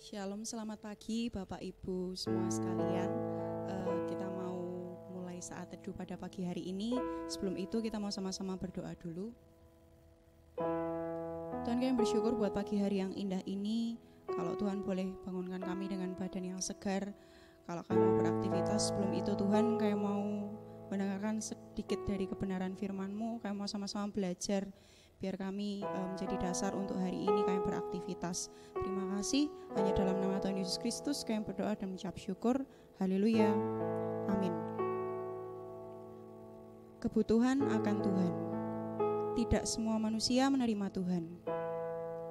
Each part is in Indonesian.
Shalom, selamat pagi Bapak Ibu semua sekalian. Kita mau mulai saat teduh pada pagi hari ini. Sebelum itu kita mau sama-sama berdoa dulu. Tuhan, kami bersyukur buat pagi hari yang indah ini. Kalau Tuhan boleh bangunkan kami dengan badan yang segar. Kalau kami mau beraktivitas, sebelum itu Tuhan kami mau mendengarkan sedikit dari kebenaran firman-Mu. Kami mau sama-sama belajar biar kami menjadi dasar untuk hari ini kami beraktivitas. Terima kasih, hanya dalam nama Tuhan Yesus Kristus kami berdoa dan mengucap syukur. Haleluya, amin. Kebutuhan akan Tuhan. Tidak semua manusia menerima Tuhan.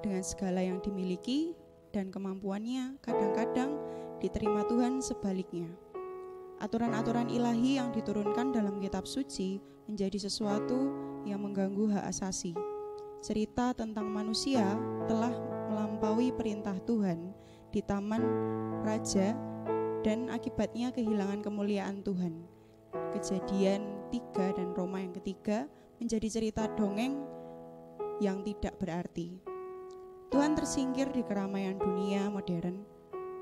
Dengan segala yang dimiliki dan kemampuannya, kadang-kadang diterima Tuhan sebaliknya. Aturan-aturan ilahi yang diturunkan dalam kitab suci menjadi sesuatu yang mengganggu hak asasi. Cerita tentang manusia telah melampaui perintah Tuhan di taman raja dan akibatnya kehilangan kemuliaan Tuhan. Kejadian 3 dan Roma yang ketiga menjadi cerita dongeng yang tidak berarti. Tuhan tersingkir di keramaian dunia modern,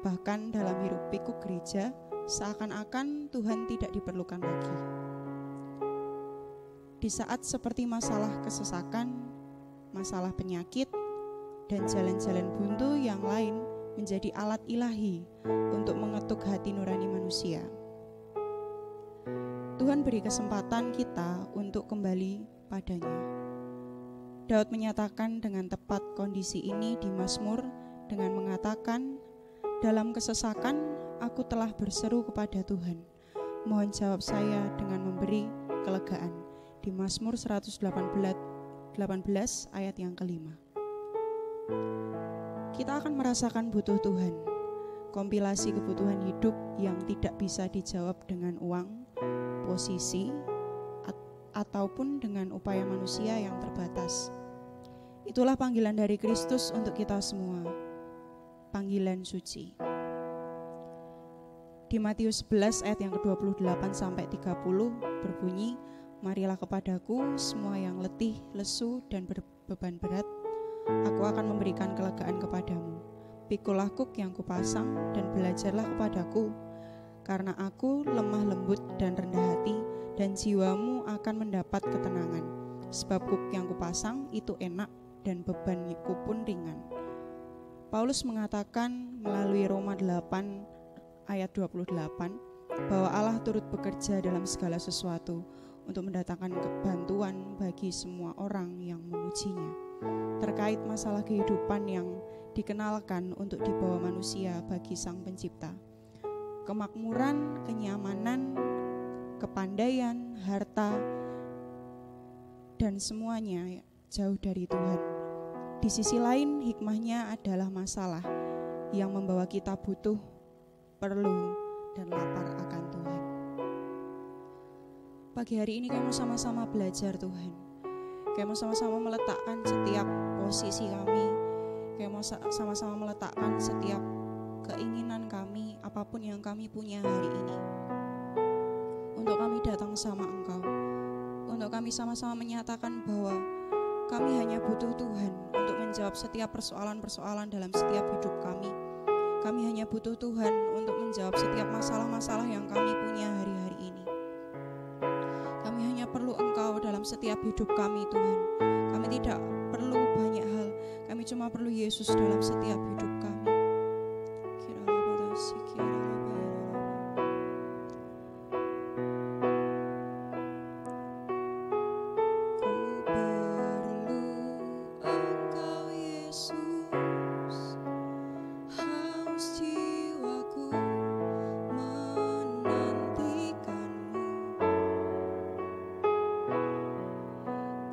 bahkan dalam hiruk pikuk gereja seakan-akan Tuhan tidak diperlukan lagi. Di saat seperti masalah kesesakan, masalah penyakit, dan jalan-jalan buntu yang lain menjadi alat ilahi untuk mengetuk hati nurani manusia. Tuhan beri kesempatan kita untuk kembali padanya. Daud menyatakan dengan tepat kondisi ini di Mazmur dengan mengatakan, "Dalam kesesakan aku telah berseru kepada Tuhan. Mohon jawab saya dengan memberi kelegaan." Di Mazmur 118 ayat yang kelima. Kita akan merasakan butuh Tuhan, kompilasi kebutuhan hidup yang tidak bisa dijawab dengan uang, posisi, ataupun dengan upaya manusia yang terbatas. Itulah panggilan dari Kristus untuk kita semua, panggilan suci. Di Matius 11 ayat yang ke-28 sampai 30 berbunyi, "Marilah kepadaku semua yang letih, lesu, dan berbeban berat, aku akan memberikan kelegaan kepadamu. Pikulah kuk yang kupasang dan belajarlah kepadaku, karena aku lemah lembut dan rendah hati, dan jiwamu akan mendapat ketenangan. Sebab kuk yang kupasang itu enak dan bebanku pun ringan." Paulus mengatakan melalui Roma 8 ayat 28 bahwa Allah turut bekerja dalam segala sesuatu untuk mendatangkan kebantuan bagi semua orang yang memujinya terkait masalah kehidupan yang dikenalkan untuk dibawa manusia bagi Sang Pencipta. Kemakmuran, kenyamanan, kepandaian, harta, dan semuanya jauh dari Tuhan. Di sisi lain, hikmahnya adalah masalah yang membawa kita butuh, perlu, dan lapar akan Tuhan. Pagi hari ini kami mau sama-sama belajar Tuhan. Kami mau sama-sama meletakkan setiap posisi kami. Kami mau sama-sama meletakkan setiap keinginan kami, apapun yang kami punya hari ini. Untuk kami datang sama Engkau. Untuk kami sama-sama menyatakan bahwa kami hanya butuh Tuhan untuk menjawab setiap persoalan-persoalan dalam setiap hidup kami. Kami hanya butuh Tuhan untuk menjawab setiap masalah-masalah yang kami punya hari-hari ini. Kami hanya perlu Engkau dalam setiap hidup kami, Tuhan. Kami tidak perlu banyak hal. Kami cuma perlu Yesus dalam setiap hidup kami.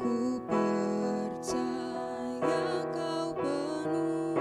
Ku percaya Kau penuh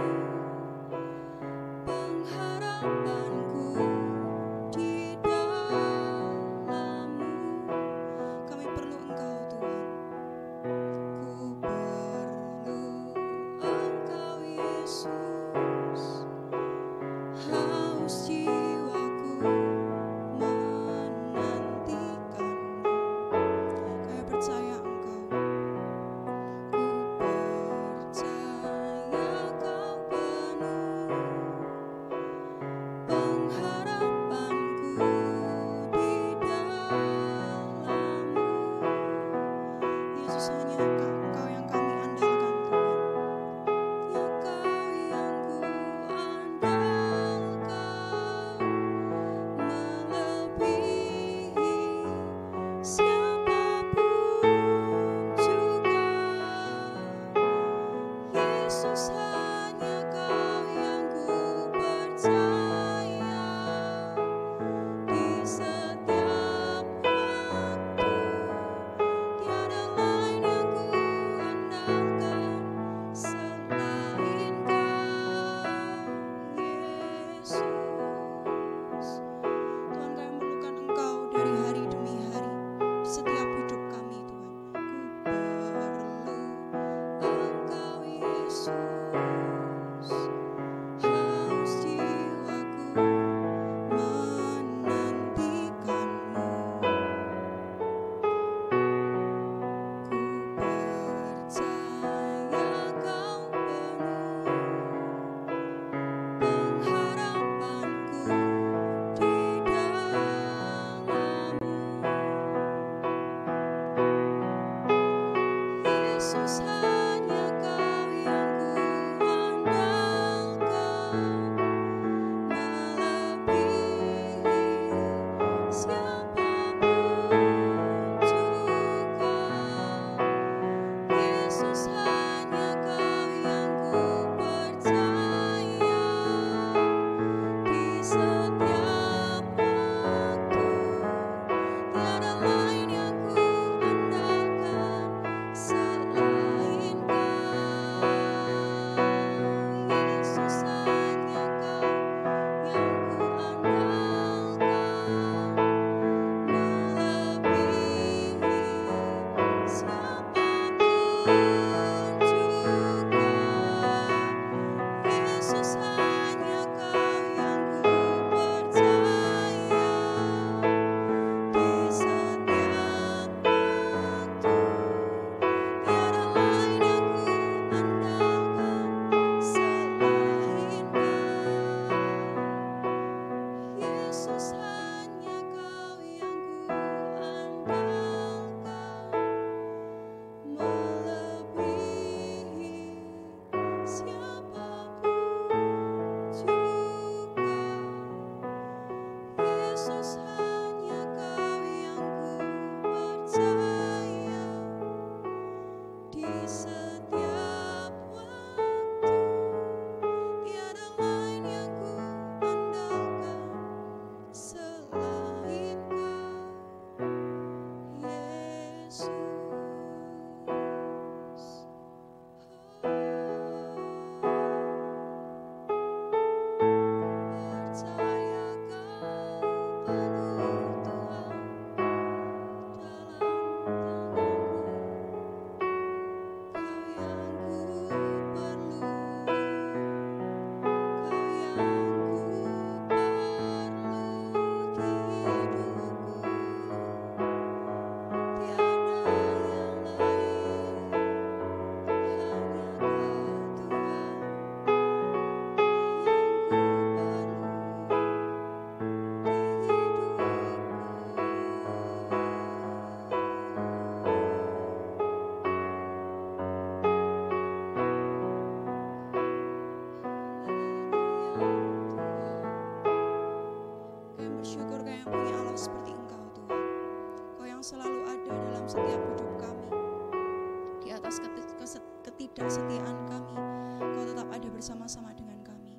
bersama-sama dengan kami.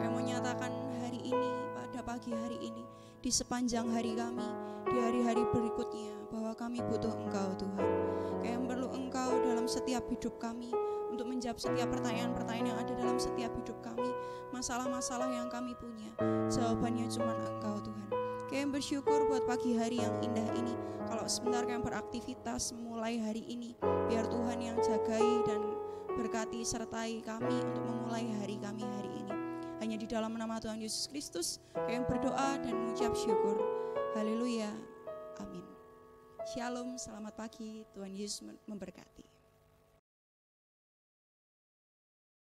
Kami mau nyatakan hari ini, pada pagi hari ini, di sepanjang hari kami, di hari-hari berikutnya, bahwa kami butuh Engkau Tuhan. Kami perlu Engkau dalam setiap hidup kami, untuk menjawab setiap pertanyaan-pertanyaan yang ada dalam setiap hidup kami, masalah-masalah yang kami punya, jawabannya cuma Engkau Tuhan. Kami bersyukur buat pagi hari yang indah ini. Kalau sebentar kami beraktivitas mulai hari ini, biar Tuhan yang jagai dan berkati sertai kami untuk memulai hari kami hari ini. Hanya di dalam nama Tuhan Yesus Kristus kami berdoa dan mengucap syukur. Haleluya. Amin. Shalom, selamat pagi. Tuhan Yesus memberkati.